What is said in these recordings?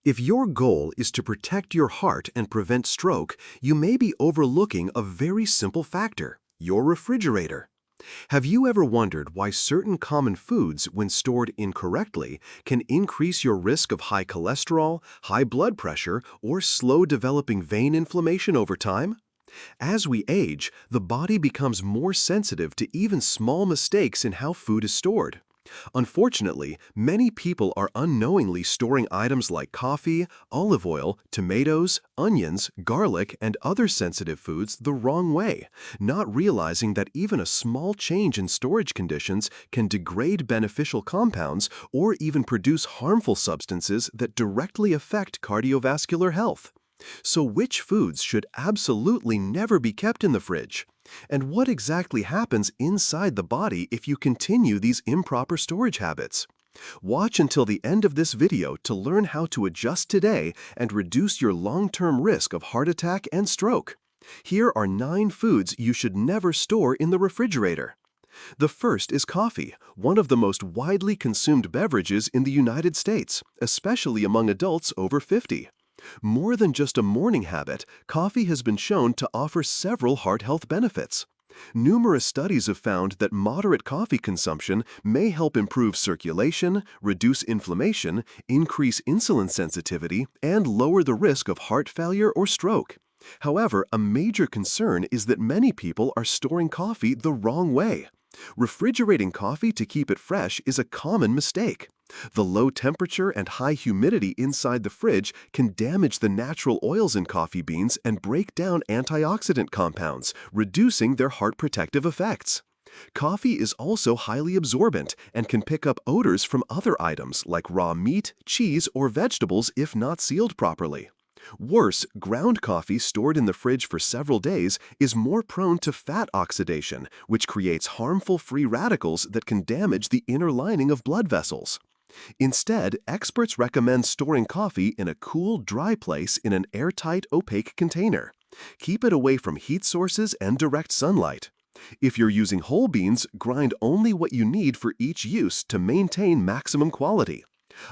If your goal is to protect your heart and prevent stroke, you may be overlooking a very simple factor: your refrigerator. Have you ever wondered why certain common foods, when stored incorrectly, can increase your risk of high cholesterol, high blood pressure, or slow developing vein inflammation over time? As we age, the body becomes more sensitive to even small mistakes in how food is stored. Unfortunately, many people are unknowingly storing items like coffee, olive oil, tomatoes, onions, garlic, and other sensitive foods the wrong way, not realizing that even a small change in storage conditions can degrade beneficial compounds or even produce harmful substances that directly affect cardiovascular health. So which foods should absolutely never be kept in the fridge? And what exactly happens inside the body if you continue these improper storage habits? Watch until the end of this video to learn how to adjust today and reduce your long-term risk of heart attack and stroke. Here are 9 foods you should never store in the refrigerator. The first is coffee, one of the most widely consumed beverages in the United States, especially among adults over 50. More than just a morning habit, coffee has been shown to offer several heart health benefits. Numerous studies have found that moderate coffee consumption may help improve circulation, reduce inflammation, increase insulin sensitivity, and lower the risk of heart failure or stroke. However, a major concern is that many people are storing coffee the wrong way. Refrigerating coffee to keep it fresh is a common mistake. The low temperature and high humidity inside the fridge can damage the natural oils in coffee beans and break down antioxidant compounds, reducing their heart protective effects. Coffee is also highly absorbent and can pick up odors from other items like raw meat, cheese, or vegetables if not sealed properly. Worse, ground coffee stored in the fridge for several days is more prone to fat oxidation, which creates harmful free radicals that can damage the inner lining of blood vessels. Instead, experts recommend storing coffee in a cool, dry place in an airtight, opaque container. Keep it away from heat sources and direct sunlight. If you're using whole beans, grind only what you need for each use to maintain maximum quality.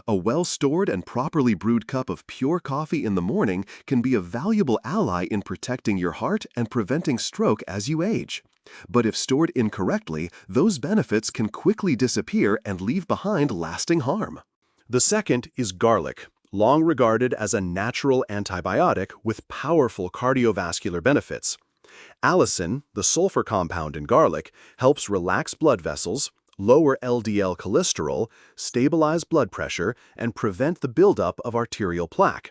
A well-stored and properly brewed cup of pure coffee in the morning can be a valuable ally in protecting your heart and preventing stroke as you age. But if stored incorrectly, those benefits can quickly disappear and leave behind lasting harm. The second is garlic, long regarded as a natural antibiotic with powerful cardiovascular benefits. Allicin, the sulfur compound in garlic, helps relax blood vessels, lower LDL cholesterol, stabilize blood pressure, and prevent the buildup of arterial plaque.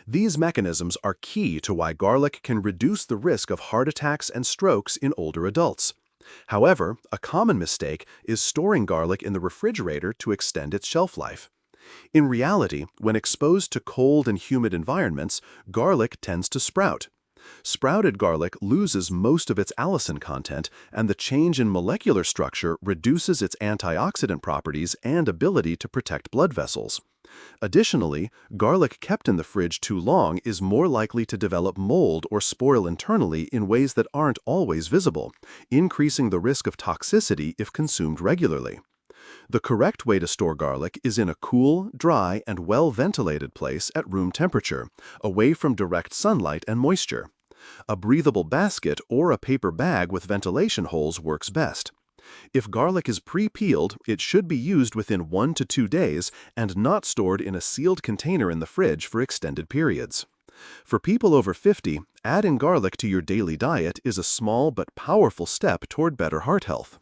These mechanisms are key to why garlic can reduce the risk of heart attacks and strokes in older adults. However, a common mistake is storing garlic in the refrigerator to extend its shelf life. In reality, when exposed to cold and humid environments, garlic tends to sprout. Sprouted garlic loses most of its allicin content, and the change in molecular structure reduces its antioxidant properties and ability to protect blood vessels. Additionally, garlic kept in the fridge too long is more likely to develop mold or spoil internally in ways that aren't always visible, increasing the risk of toxicity if consumed regularly. The correct way to store garlic is in a cool, dry, and well-ventilated place at room temperature, away from direct sunlight and moisture. A breathable basket or a paper bag with ventilation holes works best. If garlic is pre-peeled, it should be used within 1 to 2 days and not stored in a sealed container in the fridge for extended periods. For people over 50, adding garlic to your daily diet is a small but powerful step toward better heart health.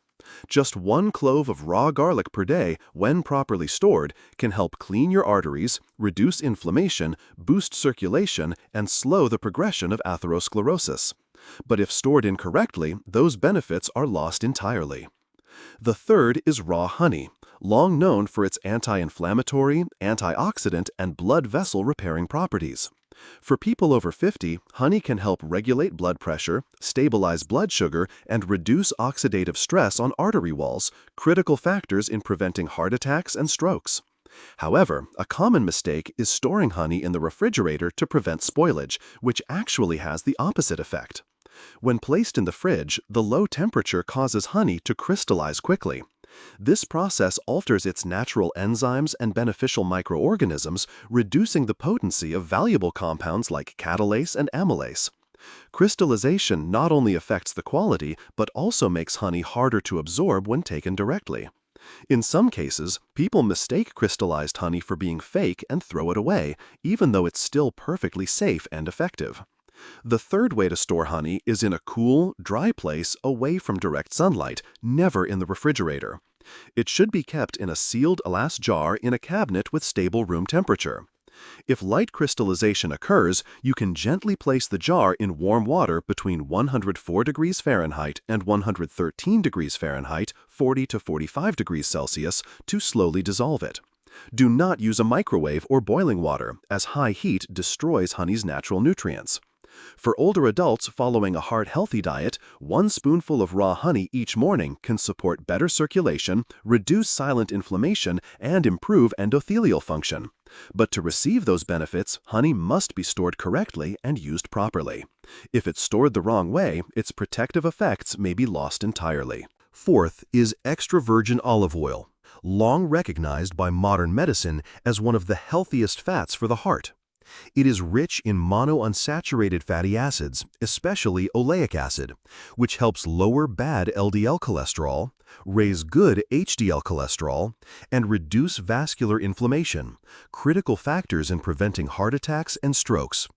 Just 1 clove of raw garlic per day, when properly stored, can help clean your arteries, reduce inflammation, boost circulation, and slow the progression of atherosclerosis. But if stored incorrectly, those benefits are lost entirely. The third is raw honey, long known for its anti-inflammatory, antioxidant, and blood vessel repairing properties. For people over 50, honey can help regulate blood pressure, stabilize blood sugar, and reduce oxidative stress on artery walls, critical factors in preventing heart attacks and strokes. However, a common mistake is storing honey in the refrigerator to prevent spoilage, which actually has the opposite effect. When placed in the fridge, the low temperature causes honey to crystallize quickly. This process alters its natural enzymes and beneficial microorganisms, reducing the potency of valuable compounds like catalase and amylase. Crystallization not only affects the quality, but also makes honey harder to absorb when taken directly. In some cases, people mistake crystallized honey for being fake and throw it away, even though it's still perfectly safe and effective. The third way to store honey is in a cool, dry place away from direct sunlight, never in the refrigerator. It should be kept in a sealed glass jar in a cabinet with stable room temperature. If light crystallization occurs, you can gently place the jar in warm water between 104 degrees Fahrenheit and 113 degrees Fahrenheit, 40 to 45 degrees Celsius, to slowly dissolve it. Do not use a microwave or boiling water, as high heat destroys honey's natural nutrients. For older adults following a heart-healthy diet, 1 spoonful of raw honey each morning can support better circulation, reduce silent inflammation, and improve endothelial function. But to receive those benefits, honey must be stored correctly and used properly. If it's stored the wrong way, its protective effects may be lost entirely. Fourth is extra virgin olive oil, long recognized by modern medicine as one of the healthiest fats for the heart. It is rich in monounsaturated fatty acids, especially oleic acid, which helps lower bad LDL cholesterol, raise good HDL cholesterol, and reduce vascular inflammation, critical factors in preventing heart attacks and strokes.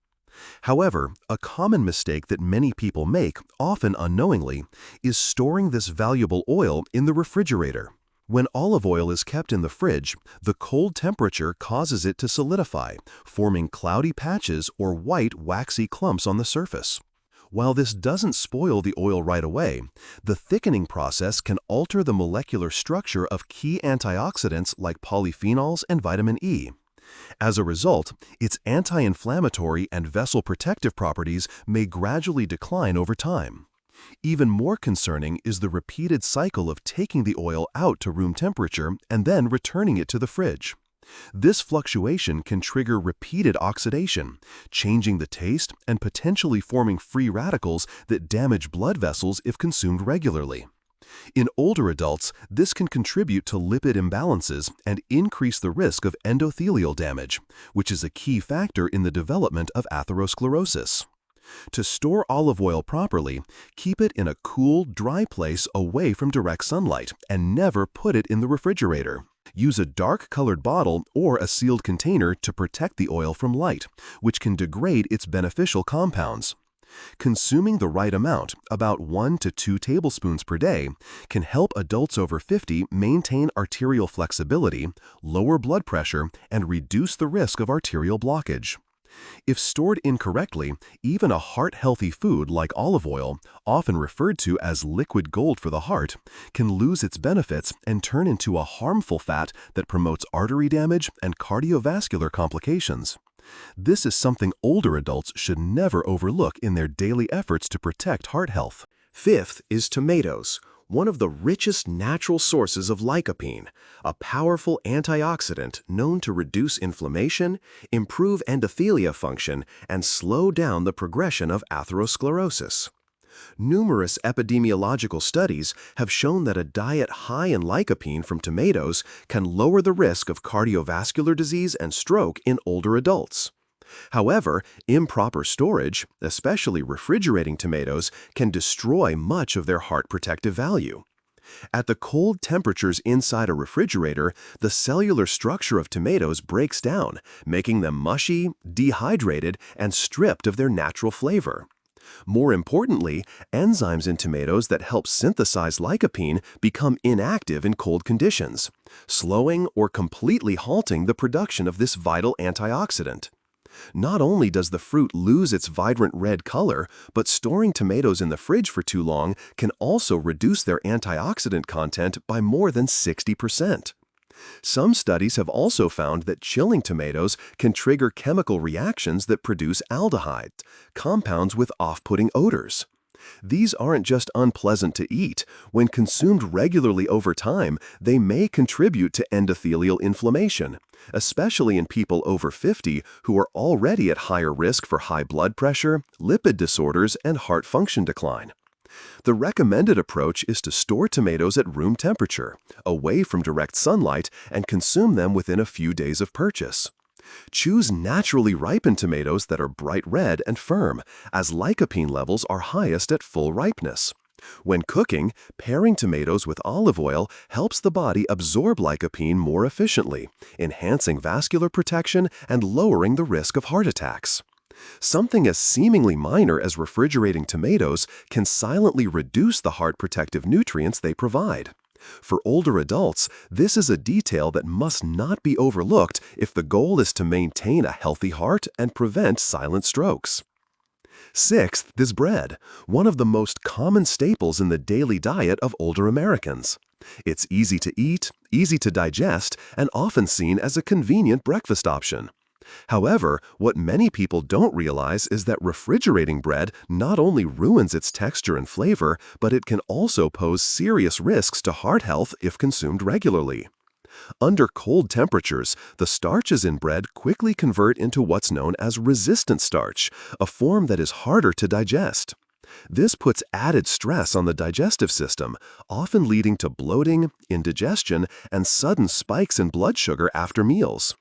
However, a common mistake that many people make, often unknowingly, is storing this valuable oil in the refrigerator. When olive oil is kept in the fridge, the cold temperature causes it to solidify, forming cloudy patches or white, waxy clumps on the surface. While this doesn't spoil the oil right away, the thickening process can alter the molecular structure of key antioxidants like polyphenols and vitamin E. As a result, its anti-inflammatory and vessel protective properties may gradually decline over time. Even more concerning is the repeated cycle of taking the oil out to room temperature and then returning it to the fridge. This fluctuation can trigger repeated oxidation, changing the taste and potentially forming free radicals that damage blood vessels if consumed regularly. In older adults, this can contribute to lipid imbalances and increase the risk of endothelial damage, which is a key factor in the development of atherosclerosis. To store olive oil properly, keep it in a cool, dry place away from direct sunlight and never put it in the refrigerator. Use a dark-colored bottle or a sealed container to protect the oil from light, which can degrade its beneficial compounds. Consuming the right amount, about 1 to 2 tablespoons per day, can help adults over 50 maintain arterial flexibility, lower blood pressure, and reduce the risk of arterial blockage. If stored incorrectly, even a heart-healthy food like olive oil, often referred to as liquid gold for the heart, can lose its benefits and turn into a harmful fat that promotes artery damage and cardiovascular complications. This is something older adults should never overlook in their daily efforts to protect heart health. Fifth is tomatoes, one of the richest natural sources of lycopene, a powerful antioxidant known to reduce inflammation, improve endothelial function, and slow down the progression of atherosclerosis. Numerous epidemiological studies have shown that a diet high in lycopene from tomatoes can lower the risk of cardiovascular disease and stroke in older adults. However, improper storage, especially refrigerating tomatoes, can destroy much of their heart protective value. At the cold temperatures inside a refrigerator, the cellular structure of tomatoes breaks down, making them mushy, dehydrated, and stripped of their natural flavor. More importantly, enzymes in tomatoes that help synthesize lycopene become inactive in cold conditions, slowing or completely halting the production of this vital antioxidant. Not only does the fruit lose its vibrant red color, but storing tomatoes in the fridge for too long can also reduce their antioxidant content by more than 60%. Some studies have also found that chilling tomatoes can trigger chemical reactions that produce aldehydes, compounds with off-putting odors. These aren't just unpleasant to eat. When consumed regularly over time, they may contribute to endothelial inflammation, especially in people over 50 who are already at higher risk for high blood pressure, lipid disorders, and heart function decline. The recommended approach is to store tomatoes at room temperature, away from direct sunlight, and consume them within a few days of purchase. Choose naturally ripened tomatoes that are bright red and firm, as lycopene levels are highest at full ripeness. When cooking, pairing tomatoes with olive oil helps the body absorb lycopene more efficiently, enhancing vascular protection and lowering the risk of heart attacks. Something as seemingly minor as refrigerating tomatoes can silently reduce the heart protective nutrients they provide. For older adults, this is a detail that must not be overlooked if the goal is to maintain a healthy heart and prevent silent strokes. Sixth is bread, one of the most common staples in the daily diet of older Americans. It's easy to eat, easy to digest, and often seen as a convenient breakfast option. However, what many people don't realize is that refrigerating bread not only ruins its texture and flavor, but it can also pose serious risks to heart health if consumed regularly. Under cold temperatures, the starches in bread quickly convert into what's known as resistant starch, a form that is harder to digest. This puts added stress on the digestive system, often leading to bloating, indigestion, and sudden spikes in blood sugar after meals.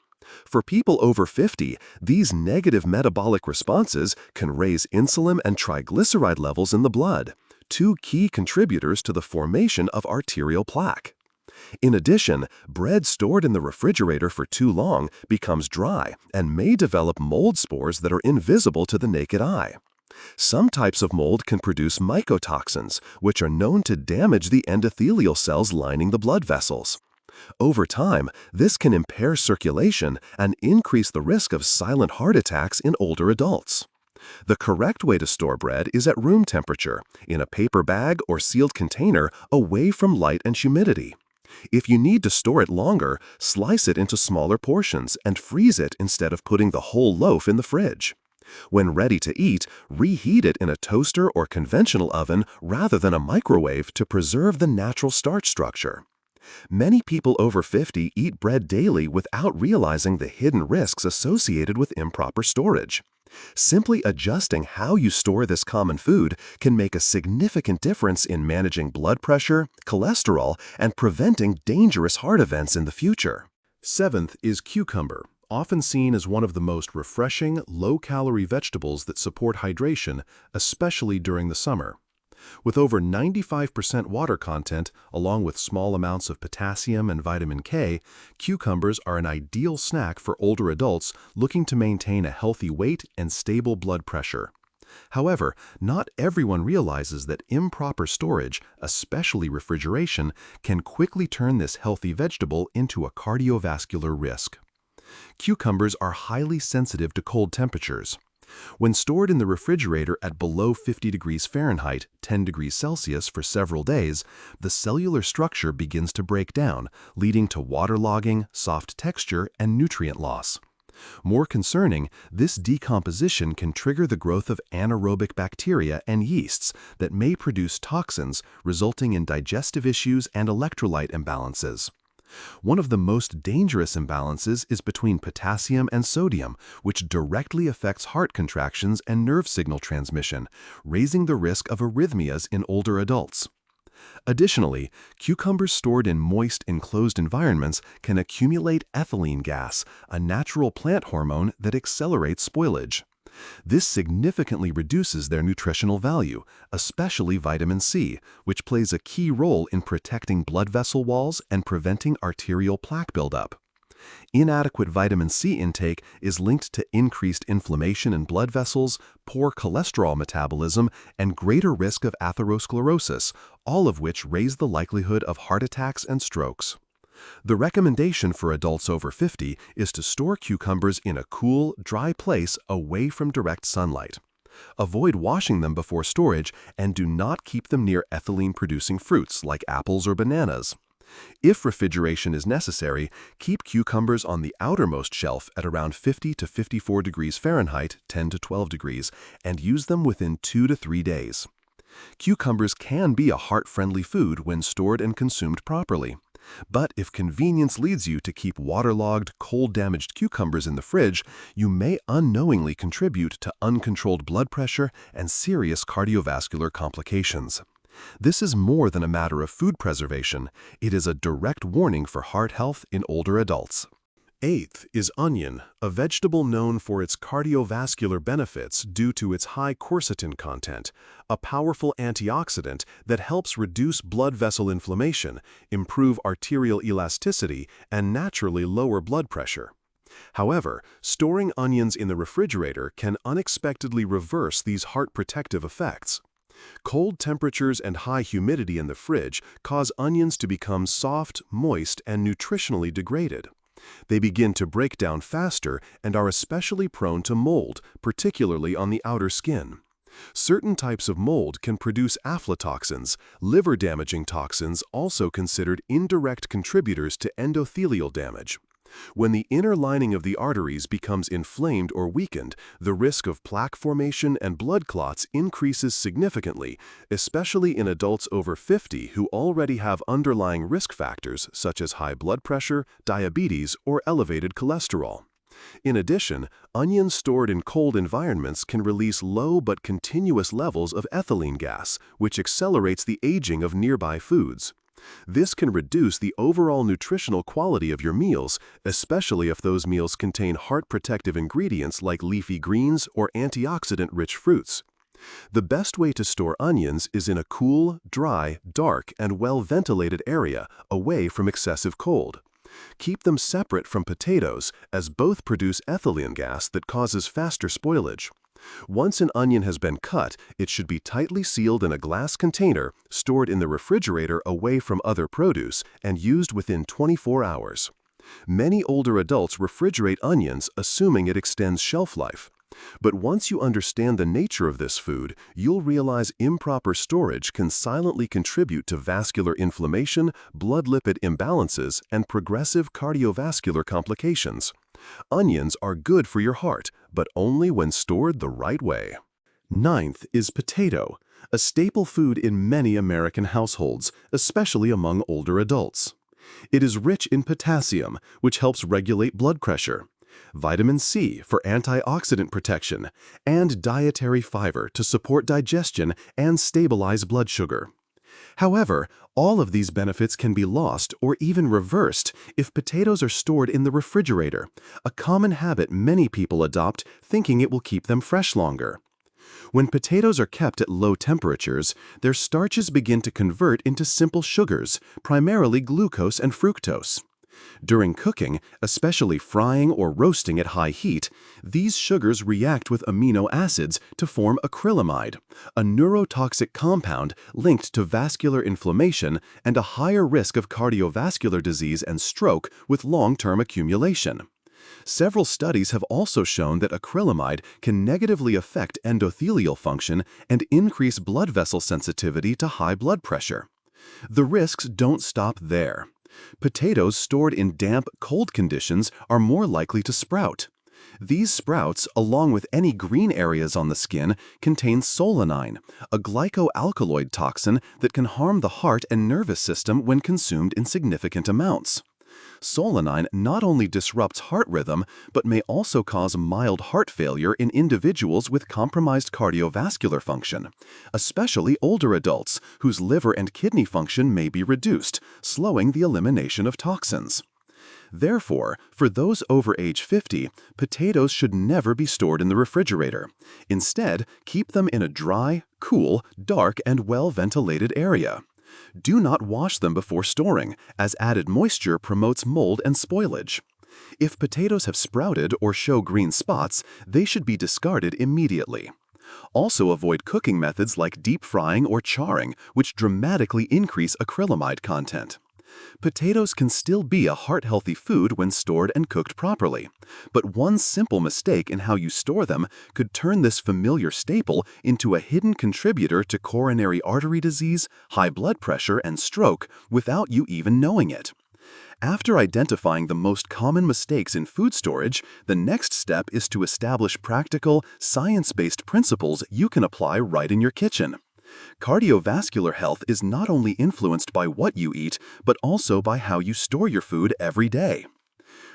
For people over 50, these negative metabolic responses can raise insulin and triglyceride levels in the blood, two key contributors to the formation of arterial plaque. In addition, bread stored in the refrigerator for too long becomes dry and may develop mold spores that are invisible to the naked eye. Some types of mold can produce mycotoxins, which are known to damage the endothelial cells lining the blood vessels. Over time, this can impair circulation and increase the risk of silent heart attacks in older adults. The correct way to store bread is at room temperature, in a paper bag or sealed container away from light and humidity. If you need to store it longer, slice it into smaller portions and freeze it instead of putting the whole loaf in the fridge. When ready to eat, reheat it in a toaster or conventional oven rather than a microwave to preserve the natural starch structure. Many people over 50 eat bread daily without realizing the hidden risks associated with improper storage. Simply adjusting how you store this common food can make a significant difference in managing blood pressure, cholesterol, and preventing dangerous heart events in the future. Seventh is cucumber, often seen as one of the most refreshing, low-calorie vegetables that support hydration, especially during the summer. With over 95% water content, along with small amounts of potassium and vitamin K, cucumbers are an ideal snack for older adults looking to maintain a healthy weight and stable blood pressure. However, not everyone realizes that improper storage, especially refrigeration, can quickly turn this healthy vegetable into a cardiovascular risk. Cucumbers are highly sensitive to cold temperatures. When stored in the refrigerator at below 50 degrees Fahrenheit, 10 degrees Celsius for several days, the cellular structure begins to break down, leading to waterlogging, soft texture, and nutrient loss. More concerning, this decomposition can trigger the growth of anaerobic bacteria and yeasts that may produce toxins, resulting in digestive issues and electrolyte imbalances. One of the most dangerous imbalances is between potassium and sodium, which directly affects heart contractions and nerve signal transmission, raising the risk of arrhythmias in older adults. Additionally, cucumbers stored in moist, enclosed environments can accumulate ethylene gas, a natural plant hormone that accelerates spoilage. This significantly reduces their nutritional value, especially vitamin C, which plays a key role in protecting blood vessel walls and preventing arterial plaque buildup. Inadequate vitamin C intake is linked to increased inflammation in blood vessels, poor cholesterol metabolism, and greater risk of atherosclerosis, all of which raise the likelihood of heart attacks and strokes. The recommendation for adults over 50 is to store cucumbers in a cool, dry place away from direct sunlight. Avoid washing them before storage and do not keep them near ethylene-producing fruits like apples or bananas. If refrigeration is necessary, keep cucumbers on the outermost shelf at around 50 to 54 degrees Fahrenheit, 10 to 12 degrees, and use them within 2 to 3 days. Cucumbers can be a heart-friendly food when stored and consumed properly. But if convenience leads you to keep waterlogged, cold-damaged cucumbers in the fridge, you may unknowingly contribute to uncontrolled blood pressure and serious cardiovascular complications. This is more than a matter of food preservation. It is a direct warning for heart health in older adults. Eighth is onion, a vegetable known for its cardiovascular benefits due to its high quercetin content, a powerful antioxidant that helps reduce blood vessel inflammation, improve arterial elasticity, and naturally lower blood pressure. However, storing onions in the refrigerator can unexpectedly reverse these heart protective effects. Cold temperatures and high humidity in the fridge cause onions to become soft, moist, and nutritionally degraded. They begin to break down faster and are especially prone to mold, particularly on the outer skin. Certain types of mold can produce aflatoxins, liver-damaging toxins also considered indirect contributors to endothelial damage. When the inner lining of the arteries becomes inflamed or weakened, the risk of plaque formation and blood clots increases significantly, especially in adults over 50 who already have underlying risk factors such as high blood pressure, diabetes, or elevated cholesterol. In addition, onions stored in cold environments can release low but continuous levels of ethylene gas, which accelerates the aging of nearby foods. This can reduce the overall nutritional quality of your meals, especially if those meals contain heart-protective ingredients like leafy greens or antioxidant-rich fruits. The best way to store onions is in a cool, dry, dark, and well-ventilated area away from excessive cold. Keep them separate from potatoes, as both produce ethylene gas that causes faster spoilage. Once an onion has been cut, it should be tightly sealed in a glass container, stored in the refrigerator away from other produce, and used within 24 hours. Many older adults refrigerate onions, assuming it extends shelf life. But once you understand the nature of this food, you'll realize improper storage can silently contribute to vascular inflammation, blood lipid imbalances, and progressive cardiovascular complications. Onions are good for your heart, but only when stored the right way. Ninth is potato, a staple food in many American households, especially among older adults. It is rich in potassium, which helps regulate blood pressure, vitamin C for antioxidant protection, and dietary fiber to support digestion and stabilize blood sugar. However, all of these benefits can be lost or even reversed if potatoes are stored in the refrigerator, a common habit many people adopt thinking it will keep them fresh longer. When potatoes are kept at low temperatures, their starches begin to convert into simple sugars, primarily glucose and fructose. During cooking, especially frying or roasting at high heat, these sugars react with amino acids to form acrylamide, a neurotoxic compound linked to vascular inflammation and a higher risk of cardiovascular disease and stroke with long-term accumulation. Several studies have also shown that acrylamide can negatively affect endothelial function and increase blood vessel sensitivity to high blood pressure. The risks don't stop there. Potatoes stored in damp, cold conditions are more likely to sprout. These sprouts, along with any green areas on the skin, contain solanine, a glycoalkaloid toxin that can harm the heart and nervous system when consumed in significant amounts. Solanine not only disrupts heart rhythm, but may also cause mild heart failure in individuals with compromised cardiovascular function, especially older adults whose liver and kidney function may be reduced, slowing the elimination of toxins. Therefore, for those over age 50, potatoes should never be stored in the refrigerator. Instead, keep them in a dry, cool, dark, and well-ventilated area. Do not wash them before storing, as added moisture promotes mold and spoilage. If potatoes have sprouted or show green spots, they should be discarded immediately. Also avoid cooking methods like deep frying or charring, which dramatically increase acrylamide content. Potatoes can still be a heart-healthy food when stored and cooked properly, but one simple mistake in how you store them could turn this familiar staple into a hidden contributor to coronary artery disease, high blood pressure, and stroke without you even knowing it. After identifying the most common mistakes in food storage, the next step is to establish practical, science-based principles you can apply right in your kitchen. Cardiovascular health is not only influenced by what you eat, but also by how you store your food every day.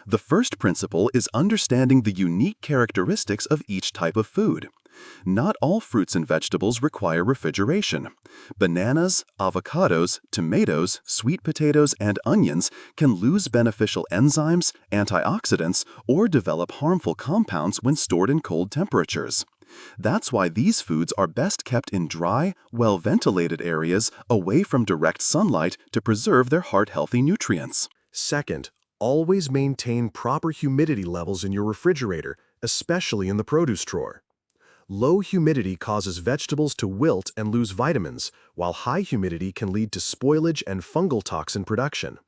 The first principle is understanding the unique characteristics of each type of food. Not all fruits and vegetables require refrigeration. Bananas, avocados, tomatoes, sweet potatoes, and onions can lose beneficial enzymes, antioxidants, or develop harmful compounds when stored in cold temperatures. That's why these foods are best kept in dry, well-ventilated areas away from direct sunlight to preserve their heart-healthy nutrients. Second, always maintain proper humidity levels in your refrigerator, especially in the produce drawer. Low humidity causes vegetables to wilt and lose vitamins, while high humidity can lead to spoilage and fungal toxin production.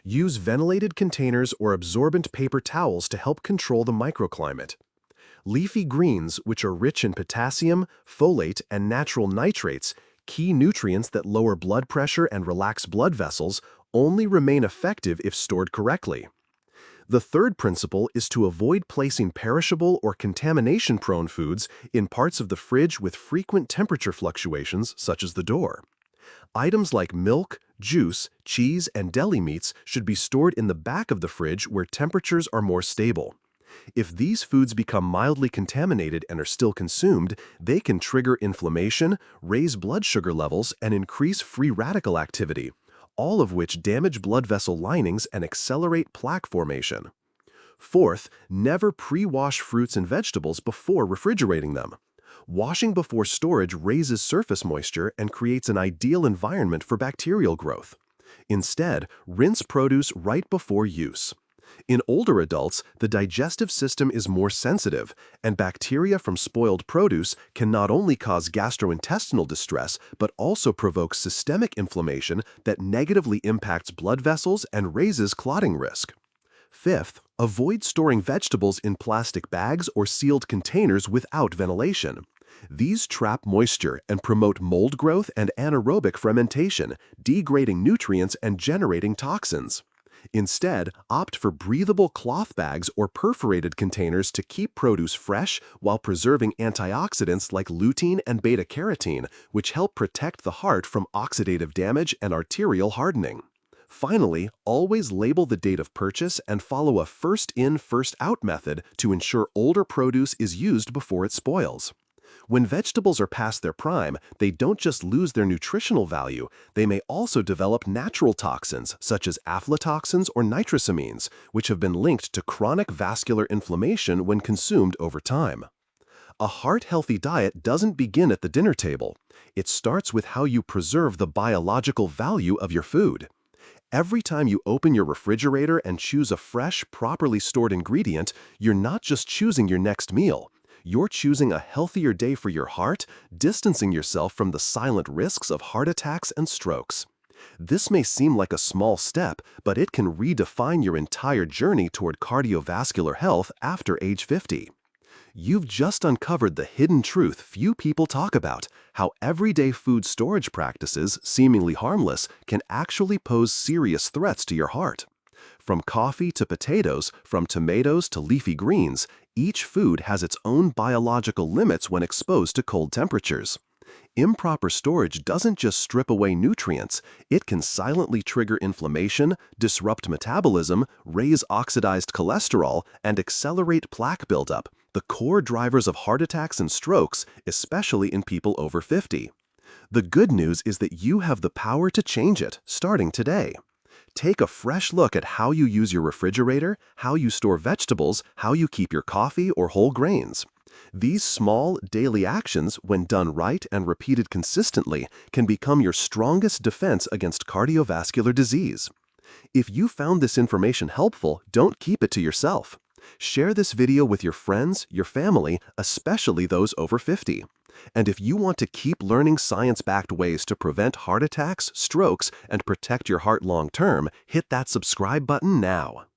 Use ventilated containers or absorbent paper towels to help control the microclimate. Leafy greens, which are rich in potassium, folate, and natural nitrates, key nutrients that lower blood pressure and relax blood vessels, only remain effective if stored correctly. The third principle is to avoid placing perishable or contamination-prone foods in parts of the fridge with frequent temperature fluctuations, such as the door. Items like milk, juice, cheese, and deli meats should be stored in the back of the fridge where temperatures are more stable. If these foods become mildly contaminated and are still consumed, they can trigger inflammation, raise blood sugar levels, and increase free radical activity, all of which damage blood vessel linings and accelerate plaque formation. Fourth, never pre-wash fruits and vegetables before refrigerating them. Washing before storage raises surface moisture and creates an ideal environment for bacterial growth. Instead, rinse produce right before use. In older adults, the digestive system is more sensitive, and bacteria from spoiled produce can not only cause gastrointestinal distress but also provoke systemic inflammation that negatively impacts blood vessels and raises clotting risk. Fifth, avoid storing vegetables in plastic bags or sealed containers without ventilation. These trap moisture and promote mold growth and anaerobic fermentation, degrading nutrients and generating toxins. Instead, opt for breathable cloth bags or perforated containers to keep produce fresh while preserving antioxidants like lutein and beta-carotene, which help protect the heart from oxidative damage and arterial hardening. Finally, always label the date of purchase and follow a first-in, first-out method to ensure older produce is used before it spoils. When vegetables are past their prime, they don't just lose their nutritional value, they may also develop natural toxins such as aflatoxins or nitrosamines, which have been linked to chronic vascular inflammation when consumed over time. A heart-healthy diet doesn't begin at the dinner table. It starts with how you preserve the biological value of your food. Every time you open your refrigerator and choose a fresh, properly stored ingredient, you're not just choosing your next meal. You're choosing a healthier day for your heart, distancing yourself from the silent risks of heart attacks and strokes. This may seem like a small step, but it can redefine your entire journey toward cardiovascular health after age 50. You've just uncovered the hidden truth few people talk about, how everyday food storage practices, seemingly harmless, can actually pose serious threats to your heart. From coffee to potatoes, from tomatoes to leafy greens, each food has its own biological limits when exposed to cold temperatures. Improper storage doesn't just strip away nutrients, it can silently trigger inflammation, disrupt metabolism, raise oxidized cholesterol, and accelerate plaque buildup, the core drivers of heart attacks and strokes, especially in people over 50. The good news is that you have the power to change it, starting today. Take a fresh look at how you use your refrigerator, how you store vegetables, how you keep your coffee or whole grains. These small, daily actions, when done right and repeated consistently, can become your strongest defense against cardiovascular disease. If you found this information helpful, don't keep it to yourself. Share this video with your friends, your family, especially those over 50. And if you want to keep learning science-backed ways to prevent heart attacks, strokes, and protect your heart long-term, hit that subscribe button now.